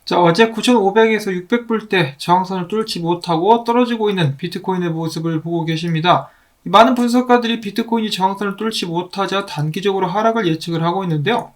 자, 어제 9,500에서 600불대 저항선을 뚫지 못하고 떨어지고 있는 비트코인의 모습을 보고 계십니다. 많은 분석가들이 비트코인이 저항선을 뚫지 못하자 단기적으로 하락을 예측을 하고 있는데요.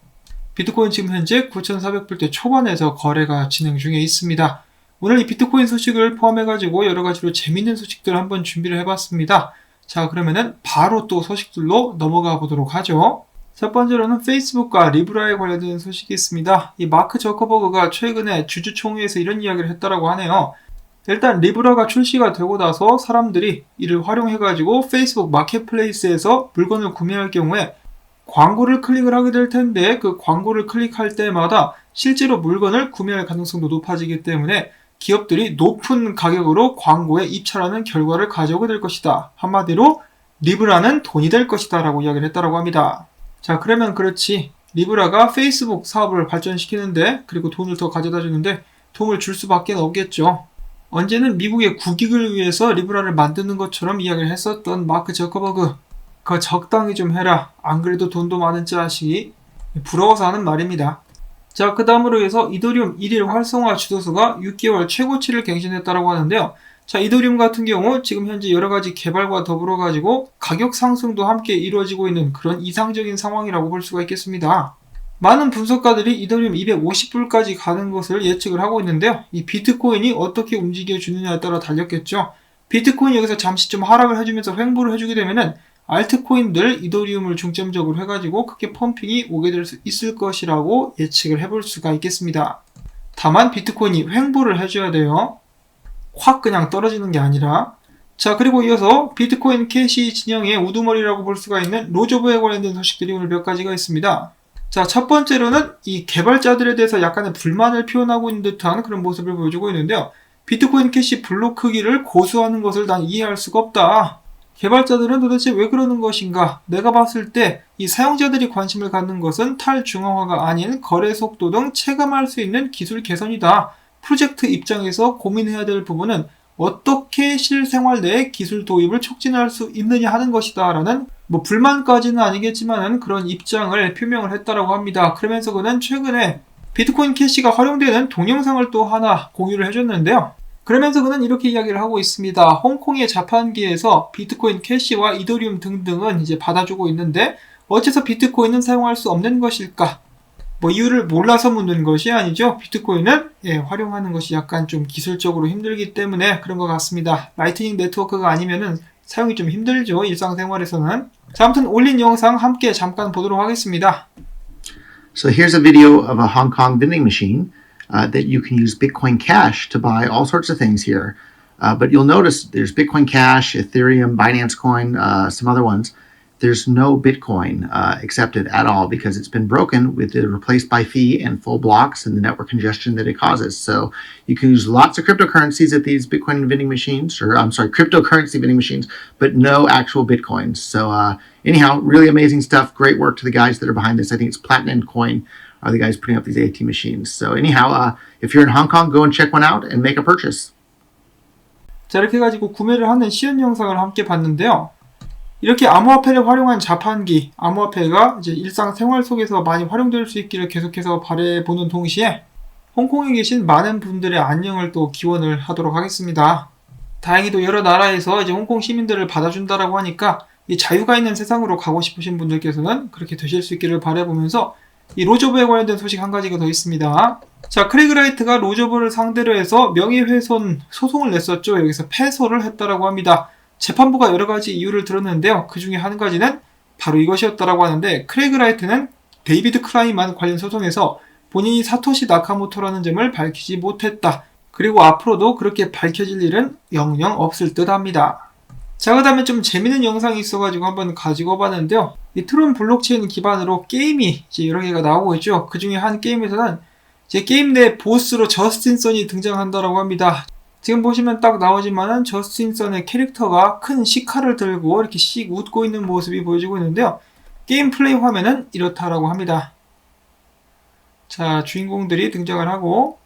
비트코인 지금 현재 9,400불대 초반에서 거래가 진행 중에 있습니다. 오늘 이 비트코인 소식을 포함해가지고 여러가지로 재밌는 소식들을 한번 준비를 해봤습니다. 자, 그러면은 바로 또 소식들로 넘어가 보도록 하죠. 첫 번째로는 페이스북과 리브라에 관련된 소식이 있습니다. 이 마크 저커버그가 최근에 주주총회에서 이런 이야기를 했다라고 하네요. 일단 리브라가 출시가 되고 나서 사람들이 이를 활용해가지고 페이스북 마켓플레이스에서 물건을 구매할 경우에 광고를 클릭을 하게 될 텐데, 그 광고를 클릭할 때마다 실제로 물건을 구매할 가능성도 높아지기 때문에 기업들이 높은 가격으로 광고에 입찰하는 결과를 가져오게 될 것이다. 한마디로 리브라는 돈이 될 것이다 라고 이야기를 했다라고 합니다. 자, 그러면 그렇지, 리브라가 페이스북 사업을 발전시키는데, 그리고 돈을 더 가져다 주는데 도움을 줄 수밖에 없겠죠. 언제는 미국의 국익을 위해서 리브라를 만드는 것처럼 이야기를 했었던 마크 저커버그, 그거 적당히 좀 해라, 안 그래도 돈도 많은 자식이, 부러워서 하는 말입니다. 자, 그 다음으로 해서 이더리움 1일 활성화 주도수가 6개월 최고치를 갱신했다라고 하는데요. 자, 이더리움 같은 경우 지금 현재 여러가지 개발과 더불어 가지고 가격 상승도 함께 이루어지고 있는 그런 이상적인 상황이라고 볼 수가 있겠습니다. 많은 분석가들이 이더리움 250불까지 가는 것을 예측을 하고 있는데요. 이 비트코인이 어떻게 움직여주느냐에 따라 달렸겠죠. 비트코인이 여기서 잠시 좀 하락을 해주면서 횡보를 해주게 되면은 알트코인들 이더리움을 중점적으로 해가지고 크게 펌핑이 오게 될 수 있을 것이라고 예측을 해볼 수가 있겠습니다. 다만 비트코인이 횡보를 해줘야 돼요. 확 그냥 떨어지는 게 아니라. 자, 그리고 이어서 비트코인 캐시 진영의 우두머리라고 볼 수가 있는 로저버에 관련된 소식들이 오늘 몇 가지가 있습니다. 자, 첫 번째로는 이 개발자들에 대해서 약간의 불만을 표현하고 있는 듯한 그런 모습을 보여주고 있는데요. 비트코인 캐시 블록 크기를 고수하는 것을 난 이해할 수가 없다. 개발자들은 도대체 왜 그러는 것인가? 내가 봤을 때 이 사용자들이 관심을 갖는 것은 탈중앙화가 아닌 거래 속도 등 체감할 수 있는 기술 개선이다. 프로젝트 입장에서 고민해야 될 부분은 어떻게 실생활 내에 기술 도입을 촉진할 수 있느냐 하는 것이다 라는, 불만까지는 아니겠지만은 그런 입장을 표명을 했다라고 합니다. 그러면서 그는 최근에 비트코인 캐시가 활용되는 동영상을 또 하나 공유를 해줬는데요. 그러면서 그는 이렇게 이야기를 하고 있습니다. 홍콩의 자판기에서 비트코인 캐시와 이더리움 등등은 이제 받아주고 있는데 어째서 비트코인은 사용할 수 없는 것일까? 이유를 몰라서 묻는 것이 아니죠. 비트코인은 활용하는 것이 약간 좀 기술적으로 힘들기 때문에 그런 것 같습니다. 라이트닝 네트워크가 아니면은 사용이 좀 힘들죠, 일상생활에서는. 자, 아무튼 올린 영상 함께 잠깐 보도록 하겠습니다. So here's a video of a Hong Kong vending machine that you can use Bitcoin Cash to buy all sorts of things here. But you'll notice there's Bitcoin Cash, Ethereum, Binance Coin, some other ones. There's no Bitcoin accepted at all because it's been broken with the replaced by fee and full blocks and the network congestion that it causes. So you can use lots of cryptocurrencies at these Bitcoin vending machines, or I'm sorry, cryptocurrency vending machines, but no actual Bitcoins. So anyhow, really amazing stuff. Great work to the guys that are behind this. I think it's Platinum Coin are the guys putting up these AT machines. So anyhow, if you're in Hong Kong, go and check one out and make a purchase. 자, 이렇게 해가지고 구매를 하는 시연 영상을 함께 봤는데요. 이렇게 암호화폐를 활용한 자판기, 암호화폐가 이제 일상생활 속에서 많이 활용될 수 있기를 계속해서 바라보는 동시에 홍콩에 계신 많은 분들의 안녕을 또 기원을 하도록 하겠습니다. 다행히도 여러 나라에서 이제 홍콩 시민들을 받아준다라고 하니까 이 자유가 있는 세상으로 가고 싶으신 분들께서는 그렇게 되실 수 있기를 바라보면서 이 로저버에 관련된 소식 한 가지가 더 있습니다. 자, 크레이그 라이트가 로저버를 상대로 해서 명예훼손 소송을 냈었죠. 여기서 패소를 했다라고 합니다. 재판부가 여러 가지 이유를 들었는데요. 그 중에 한 가지는 바로 이것이었다라고 하는데, 크레이그 라이트는 데이비드 클라이만 관련 소송에서 본인이 사토시 나카모토라는 점을 밝히지 못했다. 그리고 앞으로도 그렇게 밝혀질 일은 영영 없을 듯 합니다. 자, 그 다음에 좀 재밌는 영상이 있어가지고 한번 가지고 봤는데요. 이 트론 블록체인 기반으로 게임이 이제 여러 개가 나오고 있죠. 그 중에 한 게임에서는 이제 게임 내 보스로 저스틴 선이 등장한다라고 합니다. 지금 보시면 딱 나오지만은 저스틴 선의 캐릭터가 큰 시카를 들고 이렇게 씩 웃고 있는 모습이 보여지고 있는데요. 게임 플레이 화면은 이렇다라고 합니다. 자, 주인공들이 등장을 하고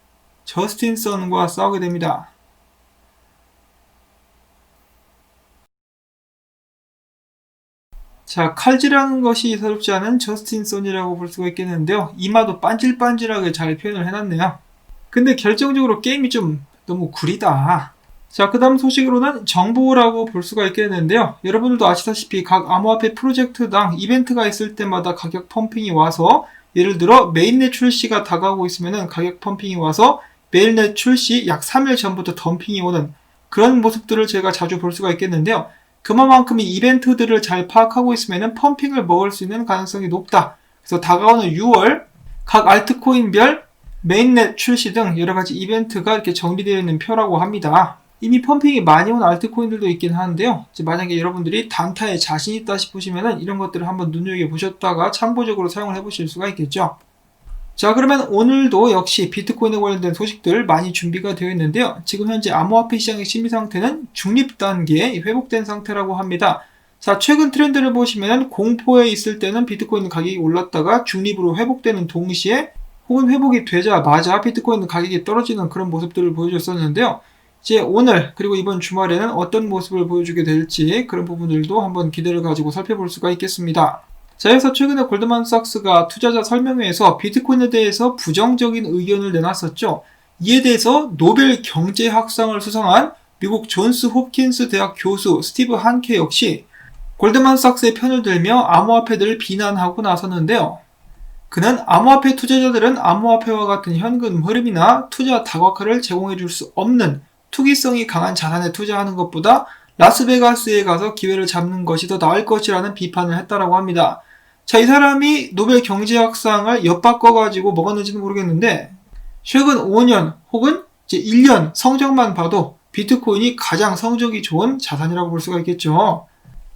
저스틴 선과 싸우게 됩니다. 자, 칼질하는 것이 서럽지 않은 저스틴 선이라고 볼 수가 있겠는데요. 이마도 반질반질하게 잘 표현을 해놨네요. 근데 결정적으로 게임이 좀 너무 구리다. 자, 그 다음 소식으로는 정보라고 볼 수가 있겠는데요. 여러분들도 아시다시피 각 암호화폐 프로젝트당 이벤트가 있을 때마다 가격 펌핑이 와서, 예를 들어 메인넷 출시가 다가오고 있으면은 가격 펌핑이 와서 메인넷 출시 약 3일 전부터 덤핑이 오는 그런 모습들을 제가 자주 볼 수가 있겠는데요. 그만큼 이 이벤트들을 잘 파악하고 있으면은 펌핑을 먹을 수 있는 가능성이 높다. 그래서 다가오는 6월 각 알트코인별 메인넷 출시 등 여러가지 이벤트가 이렇게 정비되어 있는 표라고 합니다. 이미 펌핑이 많이 온 알트코인들도 있긴 하는데요. 만약에 여러분들이 단타에 자신 있다 싶으시면은 이런 것들을 한번 눈여겨보셨다가 참고적으로 사용을 해보실 수가 있겠죠. 자, 그러면 오늘도 역시 비트코인에 관련된 소식들 많이 준비가 되어 있는데요. 지금 현재 암호화폐 시장의 심리 상태는 중립 단계에 회복된 상태라고 합니다. 자, 최근 트렌드를 보시면 공포에 있을 때는 비트코인 가격이 올랐다가 중립으로 회복되는 동시에 혹은 회복이 되자마자 비트코인 가격이 떨어지는 그런 모습들을 보여줬었는데요. 이제 오늘 그리고 이번 주말에는 어떤 모습을 보여주게 될지 그런 부분들도 한번 기대를 가지고 살펴볼 수가 있겠습니다. 자, 그래서 최근에 골드만삭스가 투자자 설명회에서 비트코인에 대해서 부정적인 의견을 내놨었죠. 이에 대해서 노벨 경제학상을 수상한 미국 존스 홉킨스 대학 교수 스티브 한케 역시 골드만삭스의 편을 들며 암호화폐들을 비난하고 나섰는데요. 그는 암호화폐 투자자들은 암호화폐와 같은 현금 흐름이나 투자 다각화를 제공해 줄 수 없는 투기성이 강한 자산에 투자하는 것보다 라스베가스에 가서 기회를 잡는 것이 더 나을 것이라는 비판을 했다라고 합니다. 자, 이 사람이 노벨 경제학상을 엿바꿔가지고 먹었는지는 모르겠는데 최근 5년 혹은 이제 1년 성적만 봐도 비트코인이 가장 성적이 좋은 자산이라고 볼 수가 있겠죠.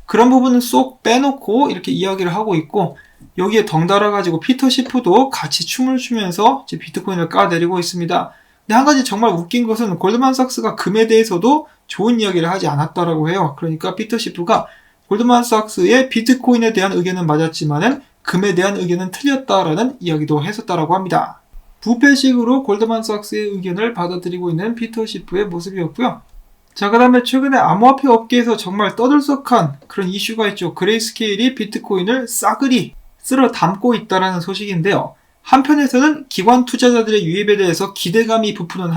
그런 부분은 쏙 빼놓고 이렇게 이야기를 하고 있고, 여기에 덩달아가지고 피터 시프도 같이 춤을 추면서 이제 비트코인을 까내리고 있습니다. 근데 한 가지 정말 웃긴 것은 골드만삭스가 금에 대해서도 좋은 이야기를 하지 않았다라고 해요. 그러니까 피터 시프가 골드만삭스의 비트코인에 대한 의견은 맞았지만은 금에 대한 의견은 틀렸다라는 이야기도 했었다라고 합니다. 부패식으로 골드만삭스의 의견을 받아들이고 있는 피터 시프의 모습이었고요. 자, 그 다음에 최근에 암호화폐 업계에서 정말 떠들썩한 그런 이슈가 있죠. 그레이스케일이 비트코인을 싸그리 쓸어 담고 있다라는 소식인데요. 한편에서는 기관 투자자들의 유입에 대해서 기대감이 부푸는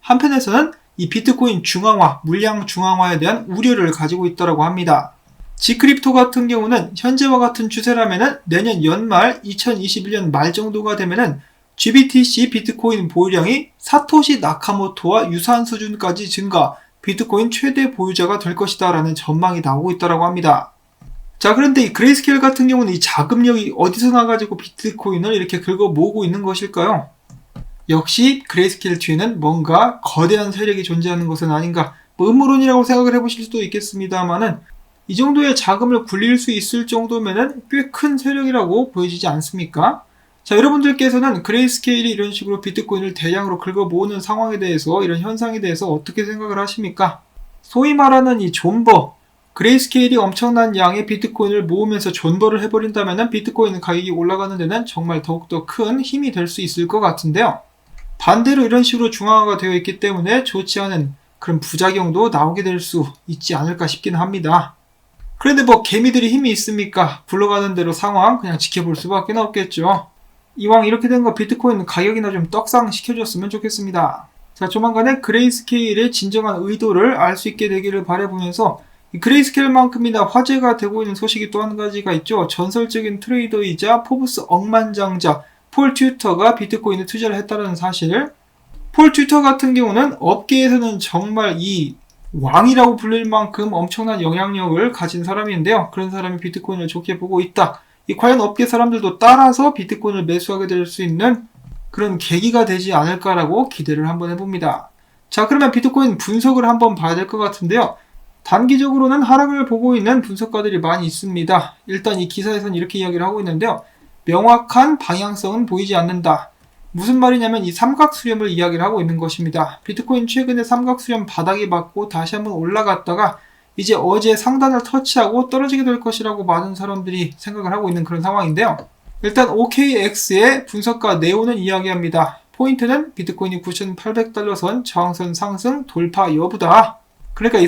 한편에서는 이 비트코인 중앙화, 물량 중앙화에 대한 우려를 가지고 있다고 합니다. 지크립토 같은 경우는 현재와 같은 추세라면은 내년 연말 2021년 말 정도가 되면은 GBTC 비트코인 보유량이 사토시 나카모토와 유사한 수준까지 증가, 비트코인 최대 보유자가 될 것이다 라는 전망이 나오고 있다고 합니다. 자, 그런데 이 그레이스케일 같은 경우는 이 자금력이 어디서 나가지고 비트코인을 이렇게 긁어 모으고 있는 것일까요? 역시 그레이스케일 뒤에는 뭔가 거대한 세력이 존재하는 것은 아닌가, 음모론이라고 생각을 해보실 수도 있겠습니다만은 이 정도의 자금을 굴릴 수 있을 정도면은 꽤 큰 세력이라고 보여지지 않습니까? 자, 여러분들께서는 그레이스케일이 이런 식으로 비트코인을 대량으로 긁어 모으는 상황에 대해서, 이런 현상에 대해서 어떻게 생각을 하십니까? 소위 말하는 이 존버, 그레이스케일이 엄청난 양의 비트코인을 모으면서 존버를 해버린다면 비트코인 가격이 올라가는 데는 정말 더욱더 큰 힘이 될 수 있을 것 같은데요. 반대로 이런 식으로 중앙화가 되어 있기 때문에 좋지 않은 그런 부작용도 나오게 될 수 있지 않을까 싶긴 합니다. 그런데 뭐 개미들이 힘이 있습니까? 굴러가는 대로 상황 그냥 지켜볼 수밖에 없겠죠. 이왕 이렇게 된 거 비트코인 가격이나 좀 떡상시켜줬으면 좋겠습니다. 자, 조만간에 그레이스케일의 진정한 의도를 알 수 있게 되기를 바라보면서, 이 그레이스케일만큼이나 화제가 되고 있는 소식이 또 한 가지가 있죠. 전설적인 트레이더이자 포브스 억만장자 폴 튜터가 비트코인에 투자를 했다는 사실. 폴 튜터 같은 경우는 업계에서는 정말 이 왕이라고 불릴 만큼 엄청난 영향력을 가진 사람인데요. 그런 사람이 비트코인을 좋게 보고 있다. 과연 업계 사람들도 따라서 비트코인을 매수하게 될 수 있는 그런 계기가 되지 않을까라고 기대를 한번 해봅니다. 자, 그러면 비트코인 분석을 한번 봐야 될 것 같은데요. 단기적으로는 하락을 보고 있는 분석가들이 많이 있습니다. 일단 이 기사에서는 이렇게 이야기를 하고 있는데요. 명확한 방향성은 보이지 않는다. 무슨 말이냐면 이 삼각수렴을 이야기를 하고 있는 것입니다. 비트코인 최근에 삼각수렴 바닥이 맞고 다시 한번 올라갔다가 이제 어제 상단을 터치하고 떨어지게 될 것이라고 많은 사람들이 생각을 하고 있는 그런 상황인데요. 일단 OKX의 분석가 네오는 이야기합니다. 포인트는 비트코인이 9,800달러 선 저항선 상승 돌파 여부다. 그러니까 이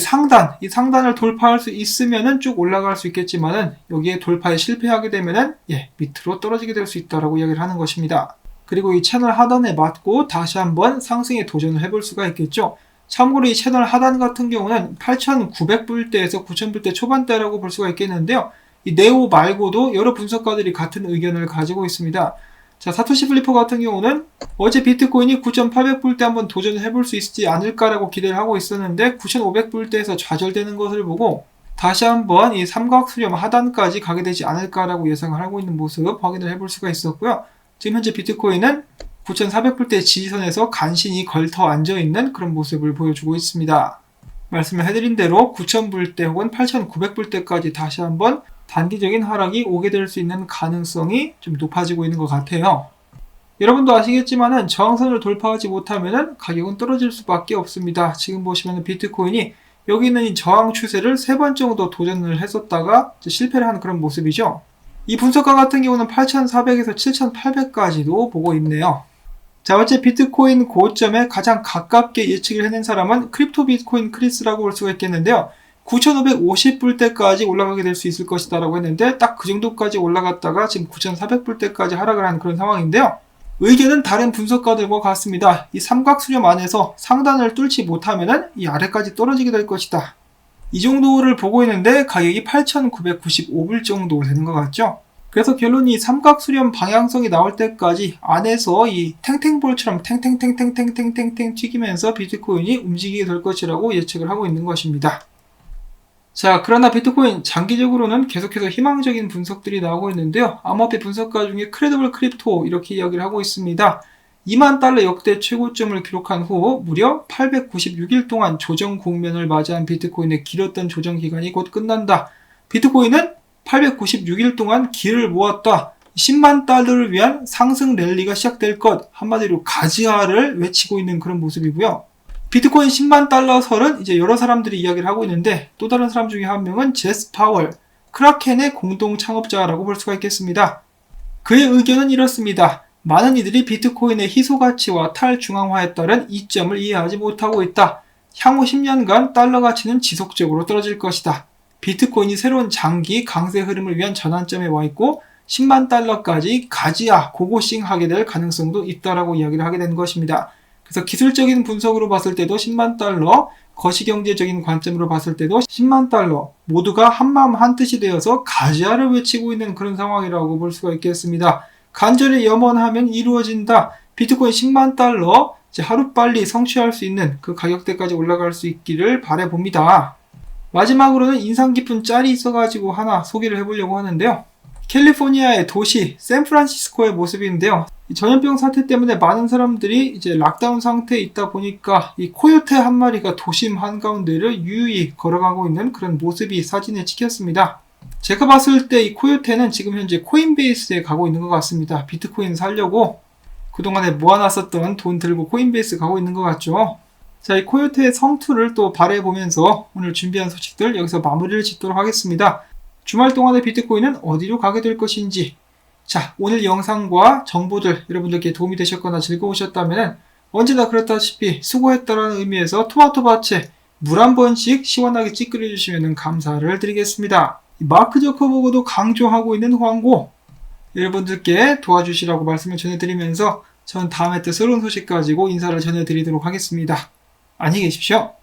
상단을 돌파할 수 있으면은 쭉 올라갈 수 있겠지만은 여기에 돌파에 실패하게 되면은 밑으로 떨어지게 될 수 있다라고 이야기를 하는 것입니다. 그리고 이 채널 하단에 맞고 다시 한번 상승에 도전을 해볼 수가 있겠죠. 참고로 이 채널 하단 같은 경우는 8,900불대에서 9,000불대 초반대라고 볼 수가 있겠는데요. 이 네오 말고도 여러 분석가들이 같은 의견을 가지고 있습니다. 자, 사토시 플리퍼 같은 경우는 어제 비트코인이 9,800불대 한번 도전을 해볼 수 있지 않을까라고 기대를 하고 있었는데 9,500불대에서 좌절되는 것을 보고 다시 한번 이 삼각수렴 하단까지 가게 되지 않을까라고 예상을 하고 있는 모습 확인을 해볼 수가 있었고요. 지금 현재 비트코인은 9,400불대 지지선에서 간신히 걸터 앉아있는 그런 모습을 보여주고 있습니다. 말씀을 해드린 대로 9,000불대 혹은 8,900불대까지 다시 한번 단기적인 하락이 오게 될 수 있는 가능성이 좀 높아지고 있는 것 같아요. 여러분도 아시겠지만은 저항선을 돌파하지 못하면은 가격은 떨어질 수밖에 없습니다. 지금 보시면은 비트코인이 여기 있는 이 저항 추세를 3번 정도 도전을 했었다가 실패를 한 그런 모습이죠. 이 분석가 같은 경우는 8,400에서 7,800까지도 보고 있네요. 자, 어째 비트코인 고점에 가장 가깝게 예측을 해낸 사람은 크립토 비트코인 크리스라고 볼 수가 있겠는데요. 9,550불대까지 올라가게 될 수 있을 것이다 라고 했는데 딱 그 정도까지 올라갔다가 지금 9,400불대까지 하락을 한 그런 상황인데요. 의견은 다른 분석가들과 같습니다. 이 삼각수렴 안에서 상단을 뚫지 못하면은 이 아래까지 떨어지게 될 것이다. 이 정도를 보고 있는데 가격이 8,995불 정도 되는 것 같죠? 그래서 결론이 삼각수렴 방향성이 나올 때까지 안에서 이 탱탱볼처럼 탱탱탱탱탱탱탱탱 튀기면서 비트코인이 움직이게 될 것이라고 예측을 하고 있는 것입니다. 자, 그러나 비트코인 장기적으로는 계속해서 희망적인 분석들이 나오고 있는데요. 암호화폐 분석가 중에 크레디블 크립토 이렇게 이야기를 하고 있습니다. 2만 달러 역대 최고점을 기록한 후 무려 896일 동안 조정 국면을 맞이한 비트코인의 길었던 조정 기간이 곧 끝난다. 비트코인은 896일 동안 길을 모았다. 10만 달러를 위한 상승 랠리가 시작될 것. 한마디로 가지아를 외치고 있는 그런 모습이고요. 비트코인 10만 달러 설은 이제 여러 사람들이 이야기를 하고 있는데 또 다른 사람 중에 한 명은 제스 파월, 크라켄의 공동 창업자라고 볼 수가 있겠습니다. 그의 의견은 이렇습니다. 많은 이들이 비트코인의 희소가치와 탈중앙화에 따른 이점을 이해하지 못하고 있다. 향후 10년간 달러 가치는 지속적으로 떨어질 것이다. 비트코인이 새로운 장기 강세 흐름을 위한 전환점에 와 있고 10만 달러까지 가지아 고고싱하게 될 가능성도 있다라고 이야기를 하게 된 것입니다. 그래서 기술적인 분석으로 봤을 때도 10만 달러, 거시경제적인 관점으로 봤을 때도 10만 달러 모두가 한마음 한뜻이 되어서 가지아를 외치고 있는 그런 상황이라고 볼 수가 있겠습니다. 간절히 염원하면 이루어진다. 비트코인 10만 달러 이제 하루빨리 성취할 수 있는 그 가격대까지 올라갈 수 있기를 바라봅니다. 마지막으로는 인상 깊은 짤이 있어가지고 하나 소개를 해보려고 하는데요. 캘리포니아의 도시 샌프란시스코의 모습인데요. 전염병 사태 때문에 많은 사람들이 이제 락다운 상태에 있다 보니까 이 코요테 한 마리가 도심 한가운데를 유유히 걸어가고 있는 그런 모습이 사진에 찍혔습니다. 제가 봤을 때 이 코요테는 지금 현재 코인베이스에 가고 있는 것 같습니다. 비트코인 사려고 그동안에 모아놨었던 돈 들고 코인베이스 가고 있는 것 같죠. 자, 이 코요테의 성투를 또 바라보면서 오늘 준비한 소식들 여기서 마무리를 짓도록 하겠습니다. 주말 동안의 비트코인은 어디로 가게 될 것인지. 자, 오늘 영상과 정보들 여러분들께 도움이 되셨거나 즐거우셨다면 언제나 그렇다시피 수고했다라는 의미에서 토마토밭에 물 한 번씩 시원하게 찌끄려 주시면 감사를 드리겠습니다. 마크 저커버그도 강조하고 있는 광고 여러분들께 도와주시라고 말씀을 전해드리면서 전 다음에 또 새로운 소식 가지고 인사를 전해드리도록 하겠습니다. 안녕히 계십시오.